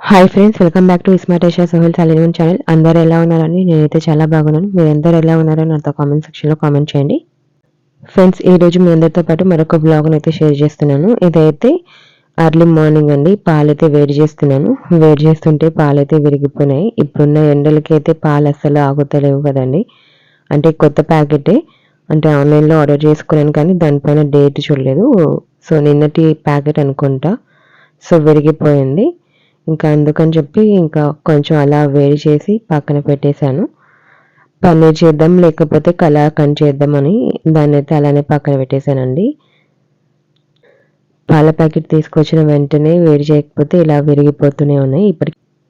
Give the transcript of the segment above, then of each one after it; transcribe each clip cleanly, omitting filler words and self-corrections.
Hi friends, welcome back to smart Asia Sohel Saliman channel. అందరూ ఎలా ఉన్నారని? నేనైతే చాలా బాగున్నాను. మీరందరూ ఎలా ఉన్నారో నాతో కామెంట్ సెక్షన్లో కామెంట్ చేయండి. ఫ్రెండ్స్, ఈరోజు మీ అందరితో పాటు మరొక బ్లాగ్ని అయితే షేర్ చేస్తున్నాను. ఇదైతే ఎర్లీ మార్నింగ్ అండి. పాలైతే వేడి చేస్తున్నాను. వేడి చేస్తుంటే పాలైతే విరిగిపోయినాయి. ఇప్పుడున్న ఎండలకి అయితే పాలు అస్సలు ఆగుతలేవు కదండి. అంటే కొత్త ప్యాకెటే, అంటే ఆన్లైన్లో ఆర్డర్ చేసుకున్నాను కానీ దానిపైన డేట్ చూడలేదు. సో నిన్నటి ప్యాకెట్ అనుకుంటా. సో విరిగిపోయింది. ఇంకా అందుకని చెప్పి ఇంకా కొంచెం అలా వేడి చేసి పక్కన పెట్టేశాను. పన్నీర్ చేద్దాం లేకపోతే కలాకండ్ చేద్దామని దాన్నైతే అలానే పక్కన పెట్టేశానండి. పాల ప్యాకెట్ తీసుకొచ్చిన వెంటనే వేడి చేయకపోతే ఇలా విరిగిపోతూనే ఉన్నాయి.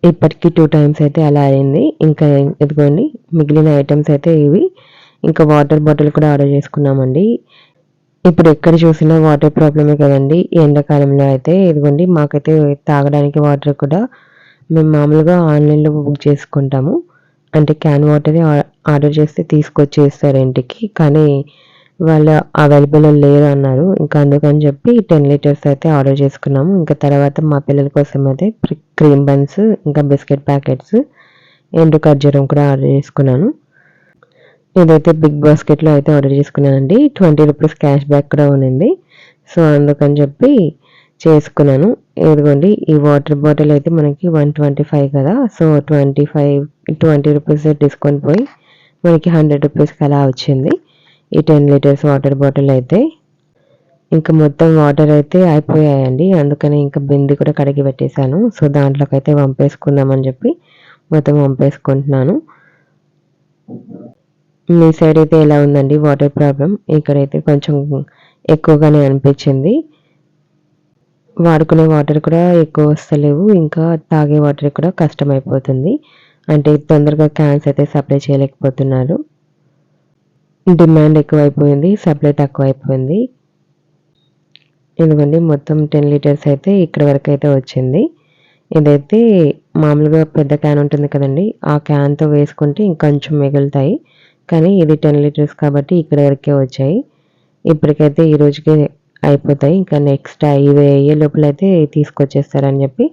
ఇప్పటికి 2 టైమ్స్ అయితే అలా అయింది. ఇంకా ఇదిగోండి మిగిలిన ఐటమ్స్ అయితే ఇవి. ఇంకా వాటర్ బాటిల్ కూడా ఆర్డర్ చేసుకున్నామండి. ఇప్పుడు ఎక్కడ చూసినా వాటర్ ప్రాబ్లమే కదండి. ఈ ఎండాకాలంలో అయితే ఇదిగోండి మాకైతే తాగడానికి వాటర్ కూడా మేము మామూలుగా ఆన్లైన్లో బుక్ చేసుకుంటాము. అంటే క్యాన్ వాటరే ఆర్డర్ చేస్తే తీసుకొచ్చేస్తారు ఇంటికి. కానీ వాళ్ళు అవైలబుల్ లేరు అన్నారు. ఇంకా అందుకని చెప్పి 10 లీటర్స్ అయితే ఆర్డర్ చేసుకున్నాము. ఇంకా తర్వాత మా పిల్లల కోసం అయితే క్రీమ్ బన్స్, ఇంకా బిస్కెట్ ప్యాకెట్స్, ఎండు ఖర్జూరం కూడా ఆర్డర్ చేసుకున్నాను. ఇదైతే బిగ్ బాస్కెట్లో అయితే ఆర్డర్ చేసుకున్నానండి. 20 రూపీస్ క్యాష్ బ్యాక్ కూడా ఉన్నింది. సో అందుకని చెప్పి చేసుకున్నాను. ఇదిగోండి ఈ వాటర్ బాటిల్ అయితే మనకి 125 కదా. సో 20 రూపీస్ డిస్కౌంట్ పోయి మనకి 100 రూపీస్కి అలా వచ్చింది ఈ 10 లీటర్స్ వాటర్ బాటిల్ అయితే. ఇంకా మొత్తం వాటర్ అయితే అయిపోయాయండి. అందుకని ఇంకా బింది కూడా కడిగి పెట్టేశాను. సో దాంట్లోకి అయితే వంపేసుకుందామని చెప్పి మొత్తం వంపేసుకుంటున్నాను. మీ సైడ్ అయితే ఎలా ఉందండి వాటర్ ప్రాబ్లం? ఇక్కడైతే కొంచెం ఎక్కువగానే అనిపించింది. వాడుకునే వాటర్ కూడా ఎక్కువ వస్తలేవు. ఇంకా తాగే వాటర్ కూడా కష్టమైపోతుంది. అంటే తొందరగా క్యాన్స్ అయితే సప్లై చేయలేకపోతున్నారు. డిమాండ్ ఎక్కువైపోయింది, సప్లై తక్కువైపోయింది. ఇదిగోండి మొత్తం 10 లీటర్స్ అయితే ఇక్కడ వరకు అయితే వచ్చింది. ఇదైతే మామూలుగా పెద్ద క్యాన్ ఉంటుంది కదండి, ఆ క్యాన్తో వేసుకుంటే ఇంకొంచెం మిగులుతాయి. కానీ ఇది 10 లీటర్స్ కాబట్టి ఇక్కడ వరకే వచ్చాయి. ఇప్పటికైతే ఈ రోజుకే అయిపోతాయి. ఇంకా నెక్స్ట్ ఇవి అయ్యే లోపలైతే తీసుకొచ్చేస్తారని చెప్పి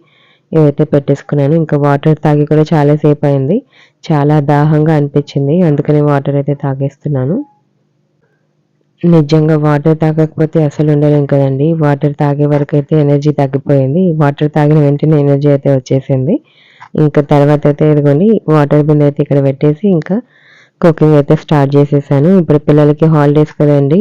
ఇవైతే పెట్టేసుకున్నాను. ఇంకా వాటర్ తాగి కూడా చాలా సేపు అయింది. చాలా దాహంగా అనిపించింది. అందుకని వాటర్ అయితే తాగేస్తున్నాను. నిజంగా వాటర్ తాగకపోతే అసలు ఉండలేం కదండి. వాటర్ తాగే వరకు అయితే ఎనర్జీ తగ్గిపోయింది. వాటర్ తాగిన వెంటనే ఎనర్జీ అయితే వచ్చేసింది. ఇంకా తర్వాత అయితే ఇదిగోండి వాటర్ బిందె అయితే ఇక్కడ పెట్టేసి ఇంకా కుకింగ్ అయితే స్టార్ట్ చేసేసాను. ఇప్పుడు పిల్లలకి హాలిడేస్ కదండి.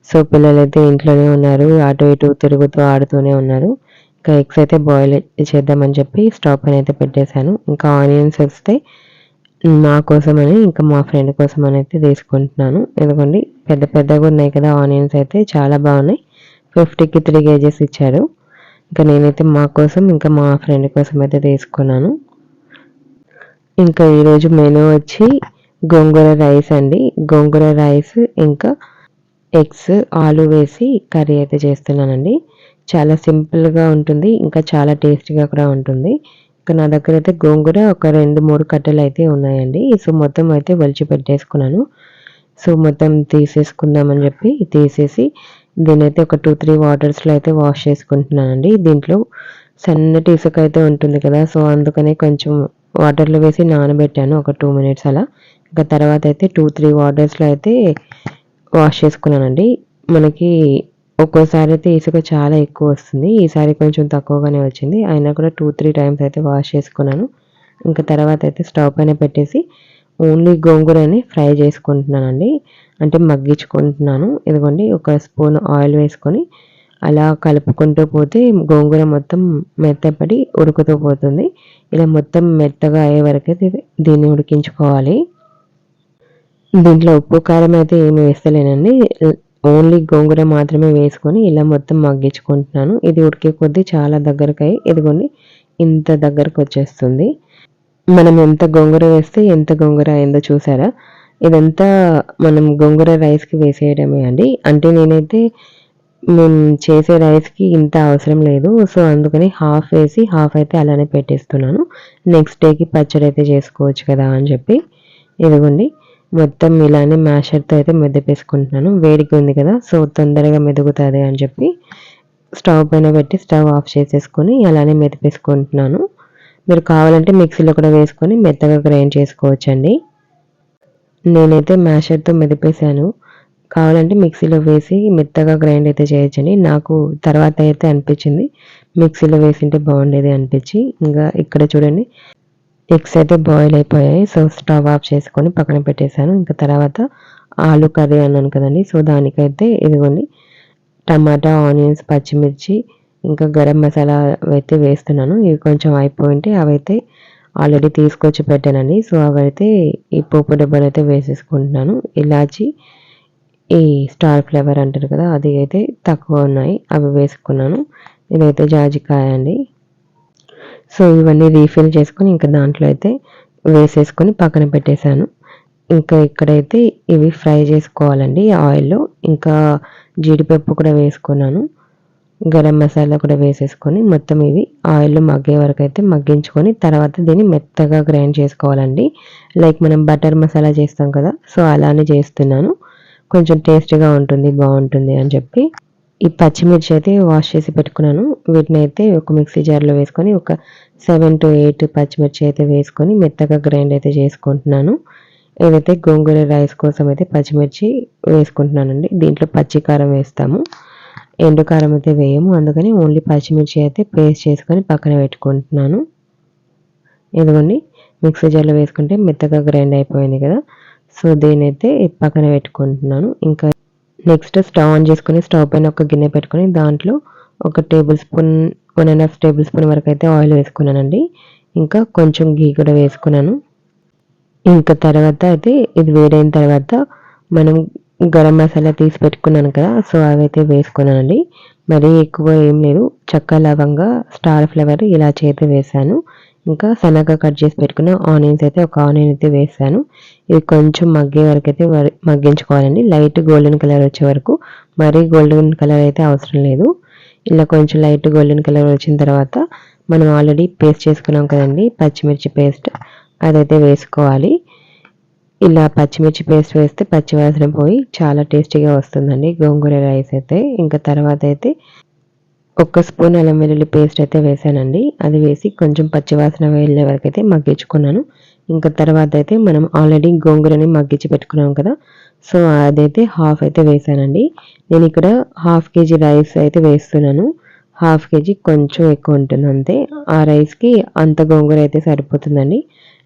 సో పిల్లలైతే ఇంట్లోనే ఉన్నారు. అటు ఇటు తిరుగుతూ ఆడుతూనే ఉన్నారు. ఇంకా ఎగ్స్ అయితే బాయిల్ చేద్దామని చెప్పి స్టవ్ పైన అయితే పెట్టేశాను. ఇంకా ఆనియన్స్ వస్తే మా కోసమని ఇంకా మా ఫ్రెండ్ కోసం అని అయితే తీసుకుంటున్నాను. ఇదిగోండి పెద్ద పెద్దగా ఉన్నాయి కదా ఆనియన్స్ అయితే చాలా బాగున్నాయి. 50కి 3 కేజెస్ ఇచ్చారు. ఇంకా నేనైతే మా కోసం ఇంకా మా ఫ్రెండ్ కోసం అయితే తీసుకున్నాను. ఇంకా ఈరోజు మెనూ వచ్చి గోంగూర రైస్ అండి. గోంగూర రైస్ ఇంకా ఎగ్స్, ఆలు వేసి కర్రీ అయితే చేస్తున్నానండి. చాలా సింపుల్గా ఉంటుంది. ఇంకా చాలా టేస్టీగా కూడా ఉంటుంది. ఇంకా నా దగ్గర అయితే గోంగూర ఒక 2-3 కట్టలు అయితే ఉన్నాయండి. సో మొత్తం అయితే ఒలిచి పెట్టేసుకున్నాను. సో మొత్తం తీసేసుకుందామని చెప్పి తీసేసి దీనైతే ఒక 2-3 వాటర్స్లో అయితే వాష్ చేసుకుంటున్నానండి. దీంట్లో సన్నటి ఇసుక అయితే ఉంటుంది కదా. సో అందుకనే కొంచెం వాటర్లో వేసి నానబెట్టాను ఒక 2 మినిట్స్ అలా. ఇంకా తర్వాత అయితే 2-3 వాటర్స్లో అయితే వాష్ చేసుకున్నానండి. మనకి ఒక్కోసారి అయితే ఇసుక చాలా ఎక్కువ వస్తుంది. ఈసారి కొంచెం తక్కువగానే వచ్చింది. అయినా కూడా 2-3 టైమ్స్ అయితే వాష్ చేసుకున్నాను. ఇంకా తర్వాత అయితే స్టవ్ పైన పెట్టేసి ఓన్లీ గోంగూరని ఫ్రై చేసుకుంటున్నానండి. అంటే మగ్గించుకుంటున్నాను. ఇదిగోండి ఒక స్పూన్ ఆయిల్ వేసుకొని అలా కలుపుకుంటూ పోతే గోంగూర మొత్తం మెత్తపడి ఉడుకుతూ పోతుంది. ఇలా మొత్తం మెత్తగా అయ్యే వరకు దీన్ని ఉడికించుకోవాలి. దీంట్లో ఉప్పు, కారం అయితే ఏమి వేస్తలేనండి. ఓన్లీ గోంగూర మాత్రమే వేసుకొని ఇలా మొత్తం మగ్గించుకుంటున్నాను. ఇది ఉడికే కొద్దీ చాలా దగ్గరకై ఇదిగోండి ఇంత దగ్గరకు వచ్చేస్తుంది. మనం ఎంత గోంగూర వేస్తే ఎంత గోంగూర అయిందో చూసారా? ఇదంతా మనం గోంగూర రైస్‌కి వేసేయడమే అండి. అంటే నేనైతే మేము చేసే రైస్‌కి ఇంత అవసరం లేదు. సో అందుకని హాఫ్ వేసి హాఫ్ అయితే అలానే పెట్టేస్తున్నాను. నెక్స్ట్ డేకి పచ్చడి అయితే చేసుకోవచ్చు కదా అని చెప్పి ఇదిగోండి మొత్తం ఇలానే మ్యాషర్‌తో అయితే మెదిపేసుకుంటున్నాను. వేడిగా ఉంది కదా. సో తొందరగా మెదుగుతది అని చెప్పి స్టవ్ పైన పెట్టి స్టవ్ ఆఫ్ చేసేసుకొని అలానే మెదిపేసుకుంటున్నాను. మీరు కావాలంటే మిక్సీలో కూడా వేసుకొని మెత్తగా గ్రైండ్ చేసుకోవచ్చండి. నేనైతే మ్యాషర్‌తో మెదిపేసాను. కావాలంటే మిక్సీలో వేసి మెత్తగా గ్రైండ్ అయితే చేయొచ్చండి. నాకు తర్వాత అయితే అనిపించింది మిక్సీలో వేసింటే బాగుండేది అనిపించి, ఇంకా ఇక్కడ చూడండి ఎగ్స్ అయితే బాయిల్ అయిపోయాయి. సో స్టవ్ ఆఫ్ చేసుకొని పక్కన పెట్టేశాను. ఇంకా తర్వాత ఆలు కర్రీ అన్నాను కదండి, సో దానికైతే ఇదిగోండి టమాటా, ఆనియన్స్, పచ్చిమిర్చి ఇంకా గరం మసాలా అయితే వేస్తున్నాను. ఇవి కొంచెం అయిపోయింటే అవైతే ఆల్రెడీ తీసుకొచ్చి పెట్టానండి. సో అవైతే ఈ పోపు డబ్బాలో అయితే వేసేసుకుంటున్నాను. ఇలాచి, ఈ స్టార్ ఫ్లేవర్ అంటారు కదా, అది అయితే తక్కువ ఉన్నాయి, అవి వేసుకున్నాను. ఇదైతే జాజికాయ అండి. సో ఇవన్నీ రీఫిల్ చేసుకొని ఇంకా దాంట్లో అయితే వేసేసుకొని పక్కన పెట్టేశాను. ఇంకా ఇక్కడైతే ఇవి ఫ్రై చేసుకోవాలండి ఆయిల్‌లో. ఇంకా జీడిపప్పు కూడా వేసుకున్నాను. గరం మసాలా కూడా వేసేసుకొని మొత్తం ఇవి ఆయిల్‌లో మగ్గే వరకు అయితే మగ్గించుకొని తర్వాత దీన్ని మెత్తగా గ్రైండ్ చేసుకోవాలండి. లైక్ మనం బటర్ మసాలా చేస్తాం కదా, సో అలానే చేస్తున్నాను. కొంచెం టేస్టీగా ఉంటుంది, బాగుంటుంది అని చెప్పి. ఈ పచ్చిమిర్చి అయితే వాష్ చేసి పెట్టుకున్నాను. వీటినైతే ఒక మిక్సీ జార్‌లో వేసుకొని ఒక 7-8 పచ్చిమిర్చి అయితే వేసుకొని మెత్తగా గ్రైండ్ అయితే చేసుకుంటున్నాను. ఏదైతే గోంగూర రైస్ కోసం అయితే పచ్చిమిర్చి వేసుకుంటున్నానండి. దీంట్లో పచ్చి కారం వేస్తాము, ఎండు కారం అయితే వేయము. అందుకని ఓన్లీ పచ్చిమిర్చి అయితే పేస్ట్ చేసుకొని పక్కన పెట్టుకుంటున్నాను. ఇదిగోండి మిక్సీ జార్‌లో వేసుకుంటే మెత్తగా గ్రైండ్ అయిపోయింది కదా, సో దీన్నైతే పక్కన పెట్టుకుంటున్నాను. ఇంకా నెక్స్ట్ స్టవ్ ఆన్ చేసుకొని స్టవ్ పైన ఒక గిన్నె పెట్టుకొని దాంట్లో ఒక టేబుల్ స్పూన్, 1½ టేబుల్ స్పూన్ వరకు అయితే ఆయిల్ వేసుకున్నానండి. ఇంకా కొంచెం ఘీ కూడా వేసుకున్నాను. ఇంకా తర్వాత అయితే ఇది వేడైన తర్వాత మనం గరం మసాలా తీసి పెట్టుకున్నాను కదా, సో అవైతే వేసుకున్నానండి. మరీ ఎక్కువ ఏం లేదు, చెక్క, లవంగ, స్టార్ ఫ్లేవర్, ఇలాచి అయితే వేసాను. ఇంకా సన్నగా కట్ చేసి పెట్టుకున్న ఆనియన్స్ అయితే ఒక ఆనియన్ అయితే వేసాను. ఇది కొంచెం మగ్గే వరకు అయితే మగ్గించుకోవాలండి. లైట్ గోల్డెన్ కలర్ వచ్చే వరకు, మరీ గోల్డెన్ కలర్ అయితే అవసరం లేదు. ఇలా కొంచెం లైట్ గోల్డెన్ కలర్ వచ్చిన తర్వాత మనం ఆల్రెడీ పేస్ట్ చేసుకున్నాం కదండి పచ్చిమిర్చి పేస్ట్, అదైతే వేసుకోవాలి. ఇలా పచ్చిమిర్చి పేస్ట్ వేస్తే పచ్చివాసన పోయి చాలా టేస్టీగా వస్తుందండి గోంగూర రైస్ అయితే. ఇంకా తర్వాత అయితే ఒక స్పూన్ అల్లం వెల్లుల్లి పేస్ట్ అయితే వేసానండి. అది వేసి కొంచెం పచ్చివాసన వెళ్ళే వరకు అయితే మగ్గించుకున్నాను. ఇంకా తర్వాత అయితే మనం ఆల్రెడీ గోంగూరని మగ్గించి పెట్టుకున్నాం కదా, సో అదైతే హాఫ్ అయితే వేసానండి. నేను ఇక్కడ హాఫ్ కేజీ రైస్ అయితే వేస్తున్నాను. హాఫ్ కేజీ కొంచెం ఎక్కువ ఉంటుంది అంతే. ఆ రైస్కి అంత గోంగూర అయితే సరిపోతుందండి,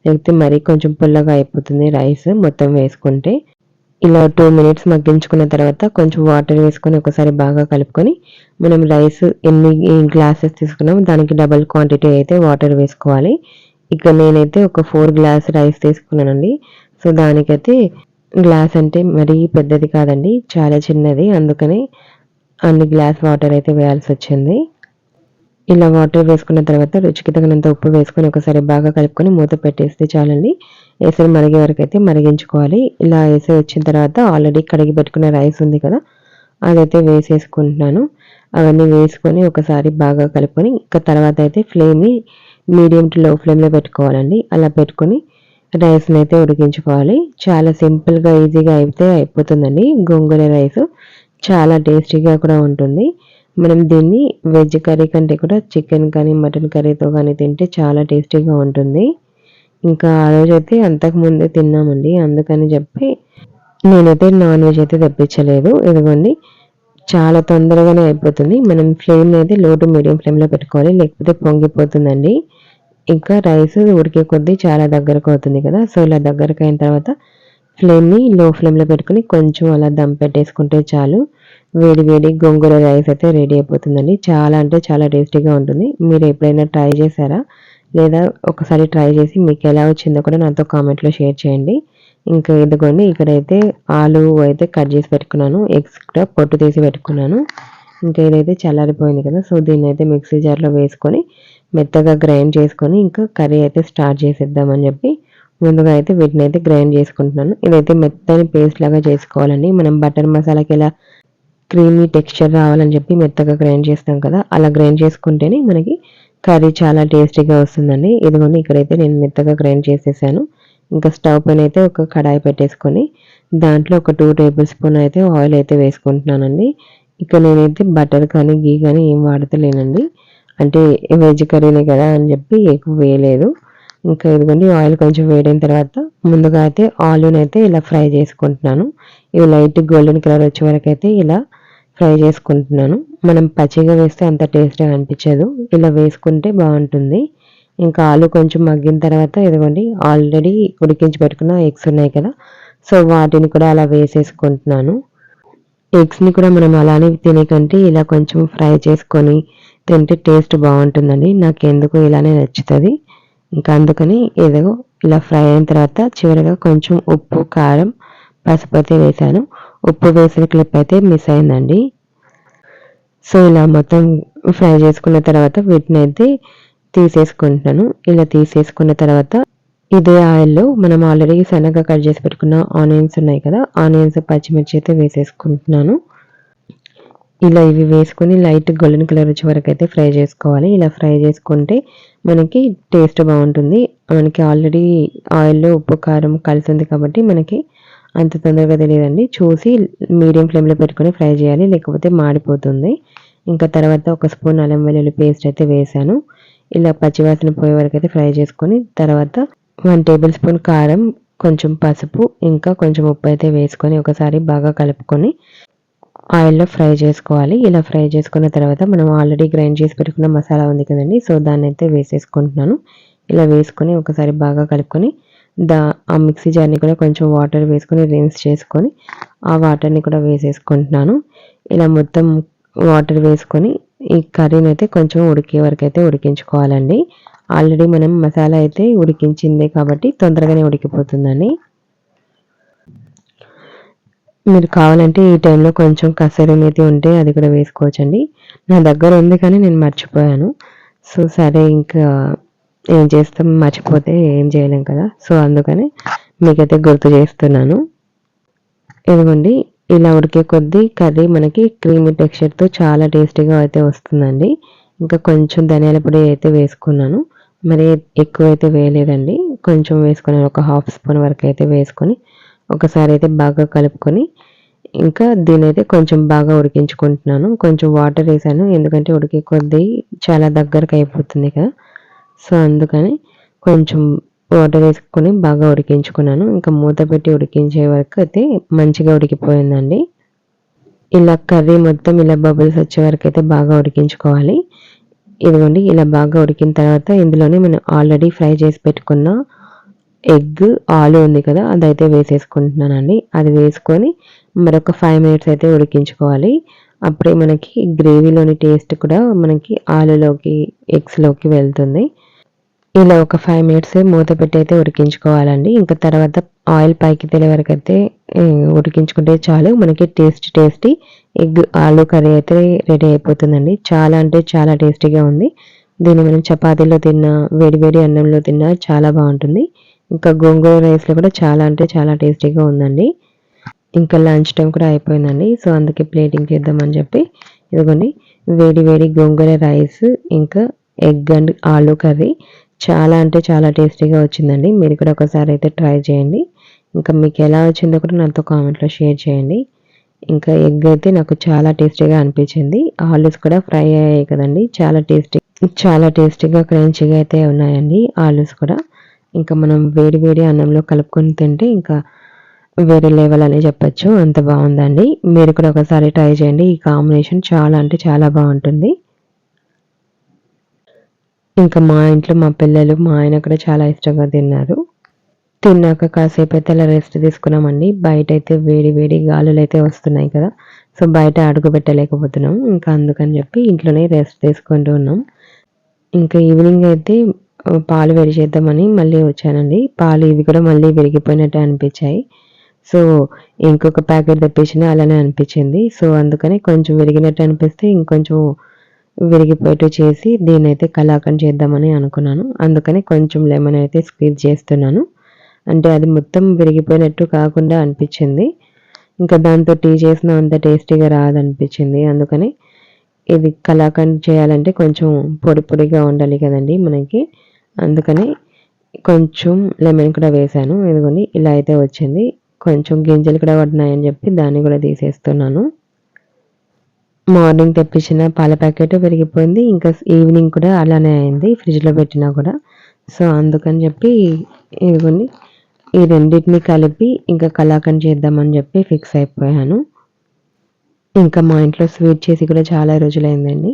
లేకపోతే మరీ కొంచెం పుల్లగా అయిపోతుంది రైస్ మొత్తం వేసుకుంటే. ఇలా 2 మినిట్స్ మగ్గించుకున్న తర్వాత కొంచెం వాటర్ వేసుకొని ఒకసారి బాగా కలుపుకొని మనం రైస్ ఎన్ని గ్లాసెస్ తీసుకున్నామో దానికి డబుల్ క్వాంటిటీ అయితే వాటర్ వేసుకోవాలి. ఇక నేనైతే ఒక 4 గ్లాస్ రైస్ తీసుకున్నానండి. సో దానికైతే గ్లాస్ అంటే మరీ పెద్దది కాదండి, చాలా చిన్నది, అందుకని అన్ని గ్లాస్ వాటర్ అయితే వేయాల్సి వచ్చింది. ఇలా వాటర్ వేసుకున్న తర్వాత రుచికి తగినంత ఉప్పు వేసుకొని ఒకసారి బాగా కలుపుకొని మూత పెట్టేస్తే చాలండి. ఎసరు మరిగే వరకు అయితే మరిగించుకోవాలి. ఇలా ఎసరు వచ్చిన తర్వాత ఆల్రెడీ కడిగి పెట్టుకున్న రైస్ ఉంది కదా, అదైతే వేసేసుకుంటున్నాను. అవన్నీ వేసుకొని ఒకసారి బాగా కలుపుకొని ఇంకా తర్వాత అయితే ఫ్లేమ్ని మీడియం టు లో ఫ్లేమ్లో పెట్టుకోవాలండి. అలా పెట్టుకొని రైస్ని అయితే ఉడికించుకోవాలి. చాలా సింపుల్గా ఈజీగా అయితే అయిపోతుందండి గోంగూర రైస్. చాలా టేస్టీగా కూడా ఉంటుంది. మనం దీన్ని వెజ్ కర్రీ కంటే కూడా చికెన్ కానీ మటన్ కర్రీతో కానీ తింటే చాలా టేస్టీగా ఉంటుంది. ఇంకా ఆ రోజైతే అంతకుముందే తిన్నామండి, అందుకని చెప్పి నేనైతే నాన్ వెజ్ అయితే తెప్పించలేదు. ఇదిగోండి చాలా తొందరగానే అయిపోతుంది. మనం ఫ్లేమ్ని అయితే లో టు మీడియం ఫ్లేమ్లో పెట్టుకోవాలి, లేకపోతే పొంగిపోతుందండి. ఇంకా రైస్ ఉడికే కొద్దీ చాలా దగ్గరకు అవుతుంది కదా, సో ఇలా దగ్గరకు అయిన తర్వాత ఫ్లేమ్ని లో ఫ్లేమ్లో పెట్టుకొని కొంచెం అలా దమ్ పెట్టేసుకుంటే చాలు. వేడి వేడి గోంగూర రైస్ అయితే రెడీ అయిపోతుందండి. చాలా అంటే చాలా టేస్టీగా ఉంటుంది. మీరు ఎప్పుడైనా ట్రై చేశారా? లేదా ఒకసారి ట్రై చేసి మీకు ఎలా వచ్చిందో కూడా నాతో కామెంట్లో షేర్ చేయండి. ఇంకా ఇదిగోండి ఇక్కడైతే ఆలు అయితే కట్ చేసి పెట్టుకున్నాను, ఎగ్స్ కూడా పొట్టు తీసి పెట్టుకున్నాను. ఇంకా ఇదైతే చల్లారిపోయింది కదా, సో దీన్ని అయితే మిక్సీ జార్లో వేసుకొని మెత్తగా గ్రైండ్ చేసుకొని ఇంకా కర్రీ అయితే స్టార్ట్ చేసేద్దామని చెప్పి ముందుగా అయితే వీటిని అయితే గ్రైండ్ చేసుకుంటున్నాను. ఇదైతే మెత్తని పేస్ట్ లాగా చేసుకోవాలండి. మనం బటర్ మసాలాకి ఎలా క్రీమీ టెక్స్చర్ రావాలని చెప్పి మెత్తగా గ్రైండ్ చేస్తాం కదా, అలా గ్రైండ్ చేసుకుంటేనే మనకి కర్రీ చాలా టేస్టీగా వస్తుందండి. ఇదిగోండి ఇక్కడైతే నేను మెత్తగా గ్రైండ్ చేసేసాను. ఇంకా స్టవ్ పైన అయితే ఒక కడాయి పెట్టేసుకొని దాంట్లో ఒక 2 టేబుల్ స్పూన్ అయితే ఆయిల్ అయితే వేసుకుంటున్నానండి. ఇక నేనైతే బటర్ కానీ ఘీ కానీ ఏం వాడతలేనండి. అంటే వెజ్ కర్రీనే కదా అని చెప్పి ఎక్కువ వేయలేదు. ఇంకా ఇదిగోండి ఆయిల్ కొంచెం వేడైన తర్వాత ముందుగా అయితే ఆలూనైతే ఇలా ఫ్రై చేసుకుంటున్నాను. ఇవి లైట్ గోల్డెన్ కలర్ వచ్చే వరకు అయితే ఇలా ఫ్రై చేసుకుంటున్నాను. మనం పచ్చిగా వేస్తే అంత టేస్ట్‌గా అనిపించదు. ఇలా వేసుకుంటే బావుంటుంది. ఇంకా ఆలు కొంచెం మగ్గిన తర్వాత ఇదిగోండి ఆల్రెడీ ఉడికించి పెట్టుకున్న ఎగ్స్ ఉన్నాయి కదా! సో, వాటిని కూడా అలా వేసేసుకుంటున్నాను. ఎగ్స్‌ని కూడా మనం అలానే తినే కంటే ఇలా కొంచెం ఫ్రై చేసుకొని తింటే టేస్ట్ బావుంటుందండి. నాకెందుకో ఇలానే నచ్చుతది. ఇంకా అందుకని ఇదిగో ఇలా ఫ్రై అయిన తర్వాత చివరగా కొంచెం ఉప్పు, కారం, పసుపు అయితే వేశాను. ఉప్పు వేసిన క్లిప్ అయితే మిస్ అయిందండి. సో, ఇలా మొత్తం ఫ్రై చేసుకున్న తర్వాత వీటినైతే తీసేసుకుంటున్నాను. ఇలా తీసేసుకున్న తర్వాత ఇదే ఆయిల్‌లో మనం ఆల్రెడీ సన్నగా కట్ చేసి పెట్టుకున్న ఆనియన్స్ ఉన్నాయి కదా! ఆనియన్స్, పచ్చిమిర్చి అయితే వేసేసుకుంటున్నాను. ఇలా ఇవి వేసుకొని లైట్ గోల్డెన్ కలర్ వచ్చే వరకైతే ఫ్రై చేసుకోవాలి. ఇలా ఫ్రై చేసుకుంటే మనకి టేస్ట్ బావుంటుంది. మనకి ఆల్రెడీ ఆయిల్‌లో ఉప్పు, కారం కలిసుంది కాబట్టి మనకి అంత తొందరగా తెలీదండి. చూసి మీడియం ఫ్లేమ్‌లో పెట్టుకొని ఫ్రై చేయాలి. లేకపోతే మాడిపోతుంది. ఇంకా తర్వాత ఒక స్పూన్ అల్లం వెల్లుల్లి పేస్ట్ అయితే వేశాను. ఇలా పచ్చివాసన పోయే వరకైతే ఫ్రై చేసుకొని తర్వాత 1 టేబుల్ స్పూన్ కారం, కొంచెం పసుపు, ఇంకా కొంచెం ఉప్పు అయితే వేసుకొని ఒకసారి బాగా కలుపుకొని ఆయిల్‌లో ఫ్రై చేసుకోవాలి. ఇలా ఫ్రై చేసుకున్న తర్వాత మనం ఆల్రెడీ గ్రైండ్ చేసి పెట్టుకున్న మసాలా ఉంది కదండీ! సో, దాన్నైతే వేసేసుకుంటున్నాను. ఇలా వేసుకొని ఒకసారి బాగా కలుపుకొని ఆ మిక్సీ జార్‌ని కూడా కొంచెం వాటర్ వేసుకొని రిన్స్ చేసుకొని ఆ వాటర్‌ని కూడా వేసేసుకుంటున్నాను. ఇలా మొత్తం వాటర్ వేసుకొని ఈ కర్రీనైతే కొంచెం ఉడికే వరకైతే ఉడికించుకోవాలండి. ఆల్రెడీ మనం మసాలా అయితే ఉడికించిందే కాబట్టి తొందరగానే ఉడికిపోతుందండి. మీరు కావాలంటే ఈ టైంలో కొంచెం కసూరి మేతి ఉంటే అది కూడా వేసుకోవచ్చండి. నా దగ్గర ఉంది కానీ నేను మర్చిపోయాను. సో, సరే ఇంకా ఏం చేస్తాం మర్చిపోతే ఏం చేయలేం కదా! సో, అందుకని మీకైతే గుర్తు చేస్తున్నాను. ఇదిగోండి ఇలా ఉడికే కొద్దీ కర్రీ మనకి క్రీమీ టెక్స్చర్‌తో చాలా టేస్టీగా అయితే వస్తుందండి. ఇంకా కొంచెం ధనియాల పొడి అయితే వేసుకున్నాను. మరి ఎక్కువైతే వేయలేదండి. కొంచెం వేసుకున్నాను. ఒక హాఫ్ స్పూన్ వరకైతే వేసుకొని ఒకసారి అయితే బాగా కలుపుకొని ఇంకా దీన్నైతే కొంచెం బాగా ఉడికించుకుంటున్నాను. కొంచెం వాటర్ ఏసాను. ఎందుకంటే ఉడికే కొద్దీ చాలా దగ్గరకు అయిపోతుంది కదా! సో, అందుకని కొంచెం వాటర్ వేసుకొని బాగా ఉడికించుకున్నాను. ఇంకా మూత పెట్టి ఉడికించే వరకు అయితే మంచిగా ఉడికిపోయిందండి. ఇలా కర్రీ మొత్తం ఇలా బబుల్స్ వచ్చే వరకైతే బాగా ఉడికించుకోవాలి. ఇదిగోండి ఇలా బాగా ఉడికిన తర్వాత ఇందులోనే మనం ఆల్రెడీ ఫ్రై చేసి పెట్టుకున్న ఎగ్, ఆలు ఉంది కదా! అదైతే వేసేసుకుంటున్నానండి. అది వేసుకొని మరొక 5 మినిట్స్ అయితే ఉడికించుకోవాలి. అప్పుడే మనకి గ్రేవీలోని టేస్ట్ కూడా మనకి ఆలులోకి, ఎగ్స్‌లోకి వెళ్తుంది. ఇలా ఒక 5 మినిట్స్ మూత పెట్టి అయితే ఉడికించుకోవాలండి. ఇంకా తర్వాత ఆయిల్ పైకి తేలే వరకైతే ఉడికించుకుంటే చాలు. మనకి టేస్టీ ఎగ్ ఆలు కర్రీ అయితే రెడీ అయిపోతుందండి. చాలా అంటే చాలా టేస్టీగా ఉంది. దీన్ని మనం చపాతీలో తిన్నా, వేడి వేడి అన్నంలో తిన్నా చాలా బావుంటుంది. ఇంకా గోంగూర రైస్‌లో కూడా చాలా అంటే చాలా టేస్టీగా ఉందండి. ఇంకా లంచ్ టైమ్ కూడా అయిపోయిందండి. సో, అందుకే ప్లేటింగ్ చేద్దామని చెప్పి ఇదిగోండి వేడి వేడి గోంగూర రైస్, ఇంకా ఎగ్ అండ్ ఆలు కర్రీ చాలా అంటే చాలా టేస్టీగా వచ్చిందండి. మీరు కూడా ఒకసారి అయితే ట్రై చేయండి. ఇంకా మీకు ఎలా వచ్చిందో కూడా నాతో కామెంట్‌లో షేర్ చేయండి. ఇంకా ఎగ్ అయితే నాకు చాలా టేస్టీగా అనిపించింది. ఆలూస్ కూడా ఫ్రై అయ్యాయి కదండీ! చాలా టేస్టీగా క్రంచీగా అయితే ఉన్నాయండి ఆలూస్ కూడా. ఇంకా మనం వేడి వేడి అన్నంలో కలుపుకొని తింటే ఇంకా వేరే లెవెల్ అనే చెప్పొచ్చు. అంత బావుందండి. మీరు కూడా ఒకసారి ట్రై చేయండి. ఈ కాంబినేషన్ చాలా అంటే చాలా బావుంటుంది. ఇంకా మా ఇంట్లో మా పిల్లలు, మా ఆయన కూడా చాలా ఇష్టంగా తిన్నారు. తిన్నాక కాసేపైతే అలా రెస్ట్ తీసుకున్నామండి. బయటైతే వేడి వేడి గాలులైతే వస్తున్నాయి కదా! సో, బయట అడుగు పెట్టలేకపోతున్నాం. ఇంకా అందుకని చెప్పి ఇంట్లోనే రెస్ట్ తీసుకుంటూ ఉన్నాం. ఇంకా ఈవినింగ్ అయితే పాలు వేడి చేద్దామని మళ్ళీ వచ్చానండి. పాలు ఇవి కూడా మళ్ళీ విరిగిపోయినట్టే అనిపించాయి. సో, ఇంకొక ప్యాకెట్ తెప్పించినా అలానే అనిపించింది. సో, అందుకని కొంచెం విరిగినట్టు అనిపిస్తే ఇంకొంచెం విరిగిపోయేట్టు చేసి దీన్నైతే కలాకండ్ చేద్దామని అనుకున్నాను. అందుకని కొంచెం లెమన్ అయితే స్క్వీజ్ చేస్తున్నాను. అంటే అది మొత్తం విరిగిపోయినట్టు కాకుండా అనిపించింది. ఇంకా దాంతో టీ చేసినా అంత టేస్టీగా రాదనిపించింది. అందుకని ఇది కలాకండ్ చేయాలంటే కొంచెం పొడి పొడిగా ఉండాలి కదండీ మనకి. అందుకని కొంచెం లెమన్ కూడా వేశాను. ఇదిగోండి ఇలా అయితే వచ్చింది. కొంచెం గింజలు కూడా పడినాయని చెప్పి దాన్ని కూడా తీసేస్తున్నాను. మార్నింగ్ తెప్పించిన పాల ప్యాకెట్ విరిగిపోయింది. ఇంకా ఈవినింగ్ కూడా అలానే అయింది ఫ్రిడ్జ్‌లో పెట్టినా కూడా. సో, అందుకని చెప్పి ఇదిగోండి ఈ రెండిటిని కలిపి ఇంకా కలాకండ్ చేద్దామని చెప్పి ఫిక్స్ అయిపోయాను. ఇంకా మా ఇంట్లో స్వీట్ చేసి కూడా చాలా రోజులైందండి.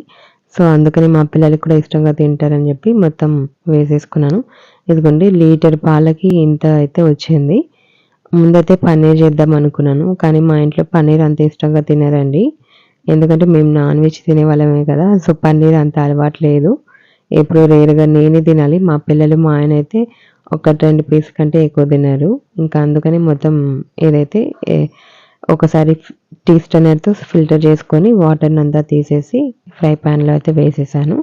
సో, అందుకని మా పిల్లలకి కూడా ఇష్టంగా తింటారని చెప్పి మొత్తం వేసేసుకున్నాను. ఇదిగోండి లీటర్ పాలకి ఇంత అయితే వచ్చింది. ముందైతే పన్నీర్ చేద్దాం అనుకున్నాను. కానీ మా ఇంట్లో పన్నీర్ అంత ఇష్టంగా తినరండి. ఎందుకంటే మేము నాన్ వెజ్ తినేవాళ్ళమే కదా! సో, పన్నీర్ అంత అలవాటు లేదు. ఎప్పుడో రేర్‌గా నేనే తినాలి. మా పిల్లలు, మా ఆయన అయితే ఒకటి 2 పీస్ కంటే ఎక్కువ తినరు. ఇంకా అందుకని మొత్తం ఏదైతే ఎ ఒకసారి టీ స్ట్రైనర్‌తో ఫిల్టర్ చేసుకొని వాటర్‌నంతా తీసేసి ఫ్రై పాన్‌లో అయితే వేసేసాను.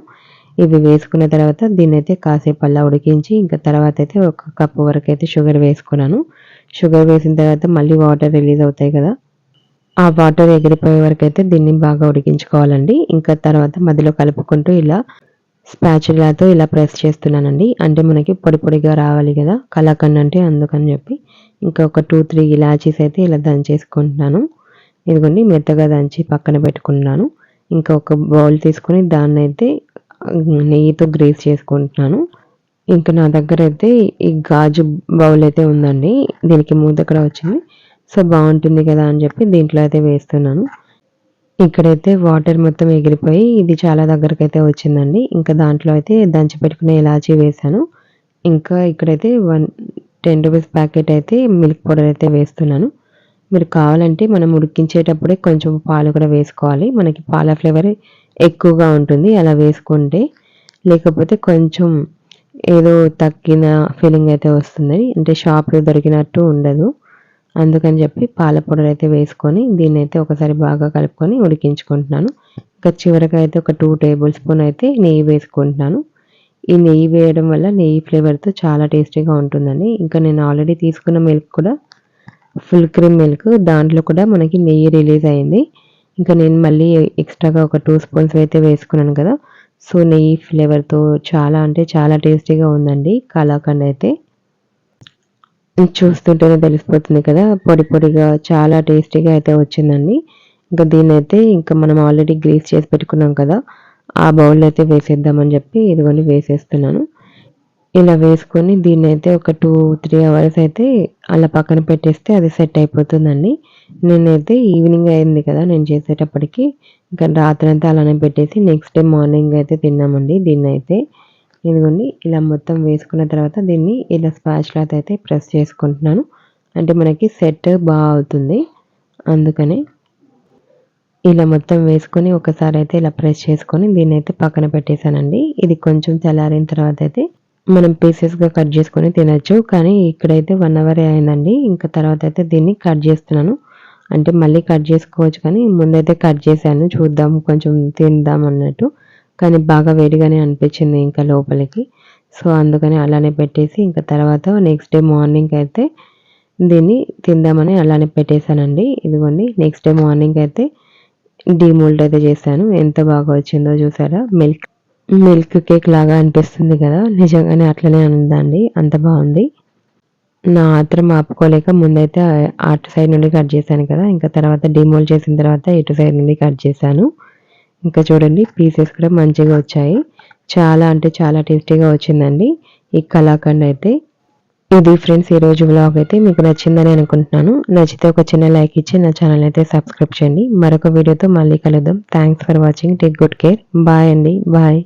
ఇవి వేసుకున్న తర్వాత దీన్నైతే కాసేపు అలా ఉడికించి ఇంకా తర్వాత అయితే ఒక కప్పు వరకైతే షుగర్ వేసుకున్నాను. షుగర్ వేసిన తర్వాత మళ్ళీ వాటర్ రిలీజ్ అవుతాయి కదా! ఆ వాటర్ ఎగిరిపోయే వరకైతే దీన్ని బాగా ఉడికించుకోవాలండి. ఇంకా తర్వాత మధ్యలో కలుపుకుంటూ ఇలా స్పాచులాతో ఇలా ప్రెస్ చేస్తున్నానండి. అంటే మనకి పొడి పొడిగా రావాలి కదా! కలాకండ్ అంటే అందుకని చెప్పి. ఇంకా ఒక 2, 3 ఇలాచీస్ అయితే ఇలా దంచేసుకుంటున్నాను. ఇదిగోండి మెత్తగా దంచి పక్కన పెట్టుకున్నాను. ఇంకా ఒక బౌల్ తీసుకొని దాన్నైతే నెయ్యితో గ్రీస్ చేసుకుంటున్నాను. ఇంకా నా దగ్గరైతే ఈ గాజు బౌల్ అయితే ఉందండి. దీనికి మూత కూడా వచ్చింది. సో, బావుంటుంది కదా అని చెప్పి దీంట్లో అయితే వేస్తున్నాను. ఇక్కడైతే వాటర్ మొత్తం ఎగిరిపోయి ఇది చాలా దగ్గరకైతే వచ్చిందండి. ఇంకా దాంట్లో అయితే దంచి పెట్టుకున్న ఇలాచీ వేశాను. ఇంకా ఇక్కడైతే 10 రూపీస్ ప్యాకెట్ అయితే మిల్క్ పౌడర్ అయితే వేస్తున్నాను. మీరు కావాలంటే మనం ఉడికించేటప్పుడే కొంచెం పాలు కూడా వేసుకోవాలి. మనకి పాల ఫ్లేవర్ ఎక్కువగా ఉంటుంది అలా వేసుకుంటే. లేకపోతే కొంచెం ఏదో తగ్గిన ఫీలింగ్ అయితే వస్తుంది. అంటే షాప్‌లో దొరికినట్టు ఉండదు. అందుకని చెప్పి పాల పౌడర్ అయితే వేసుకొని దీన్నైతే ఒకసారి బాగా కలుపుకొని ఉడికించుకుంటున్నాను. ఇంకా చివరగా అయితే ఒక 2 టేబుల్ స్పూన్ అయితే నెయ్యి వేసుకుంటున్నాను. ఈ నెయ్యి వేయడం వల్ల నెయ్యి ఫ్లేవర్‌తో చాలా టేస్టీగా ఉంటుందండి. ఇంకా నేను ఆల్రెడీ తీసుకున్న మిల్క్ కూడా ఫుల్ క్రీమ్ మిల్క్. దాంట్లో కూడా మనకి నెయ్యి రిలీజ్ అయింది. ఇంకా నేను మళ్ళీ ఎక్స్‌ట్రాగా ఒక 2 స్పూన్స్ అయితే వేసుకున్నాను కదా! సో, నెయ్యి ఫ్లేవర్‌తో చాలా అంటే చాలా టేస్టీగా ఉందండి కలాకండ్ అయితే. చూస్తుంటేనే తెలిసిపోతుంది కదా! పొడి పొడిగా చాలా టేస్టీగా అయితే వచ్చిందండి. ఇంకా దీన్నైతే ఇంకా మనం ఆల్రెడీ గ్రీస్ చేసి పెట్టుకున్నాం కదా! ఆ బౌల్‌లో అయితే వేసేద్దామని చెప్పి ఇదిగోండి వేసేస్తున్నాను. ఇలా వేసుకొని దీన్నైతే ఒక 2, 3 అవర్స్ అయితే అలా పక్కన పెట్టేస్తే అది సెట్ అయిపోతుందండి. నేనైతే ఈవినింగ్ అయింది కదా! నేను చేసేటప్పటికి ఇంకా రాత్రంతా అలానే పెట్టేసి నెక్స్ట్ డే మార్నింగ్ అయితే తిన్నామండి దీన్నైతే. ఇదిగోండి ఇలా మొత్తం వేసుకున్న తర్వాత దీన్ని ఇలా స్పాచులాతో అయితే ప్రెస్ చేసుకుంటున్నాను. అంటే మనకి సెట్ అవుతుంది. అందుకని ఇలా మొత్తం వేసుకొని ఒకసారి అయితే ఇలా ప్రెస్ చేసుకొని దీన్నైతే పక్కన పెట్టేసానండి. ఇది కొంచెం చల్లారిన తర్వాత అయితే మనం పీసెస్‌గా కట్ చేసుకొని తినొచ్చు. కానీ ఇక్కడైతే 1 అవరే అయిందండి. ఇంకా తర్వాత అయితే దీన్ని కట్ చేస్తున్నాను. అంటే మళ్ళీ కట్ చేసుకోవచ్చు కానీ ముందైతే కట్ చేశాను. చూద్దాం కొంచెం తిందాం అన్నట్టు. కానీ బాగా వేడిగానే అనిపించింది ఇంకా లోపలికి. సో, అందుకని అలానే పెట్టేసి ఇంకా తర్వాత నెక్స్ట్ డే మార్నింగ్ అయితే దీన్ని తిందామని అలానే పెట్టేసానండి. ఇదిగోండి నెక్స్ట్ డే మార్నింగ్ అయితే డీమోల్డ్ అయితే చేశాను. ఎంత బాగా వచ్చిందో చూసారా? మిల్క్ కేక్ లాగా అనిపిస్తుంది కదా! నిజంగానే అట్లనే ఉందండి. అంత బావుంది. నా ఆత్రం ఆపుకోలేక ముందైతే అటు సైడ్ నుండి కట్ చేశాను కదా! ఇంకా తర్వాత డీమోల్డ్ చేసిన తర్వాత ఇటు సైడ్ నుండి కట్ చేశాను. ఇంకా చూడండి పీసెస్ కూడా మంచిగా వచ్చాయి. చాలా అంటే చాలా టేస్టీగా వచ్చిందండి ఈ కలాకండ్ అయితే. ఇది ఫ్రెండ్స్ ఈరోజు వ్లాగ్ అయితే మీకు నచ్చిందని అనుకుంటున్నాను. నచ్చితే ఒక చిన్న లైక్ ఇచ్చి నా ఛానల్ అయితే సబ్స్క్రైబ్ చేయండి. మరొక వీడియోతో మళ్ళీ కలుద్దాం. Thanks for watching. Take good care. Bye అండి. బాయ్.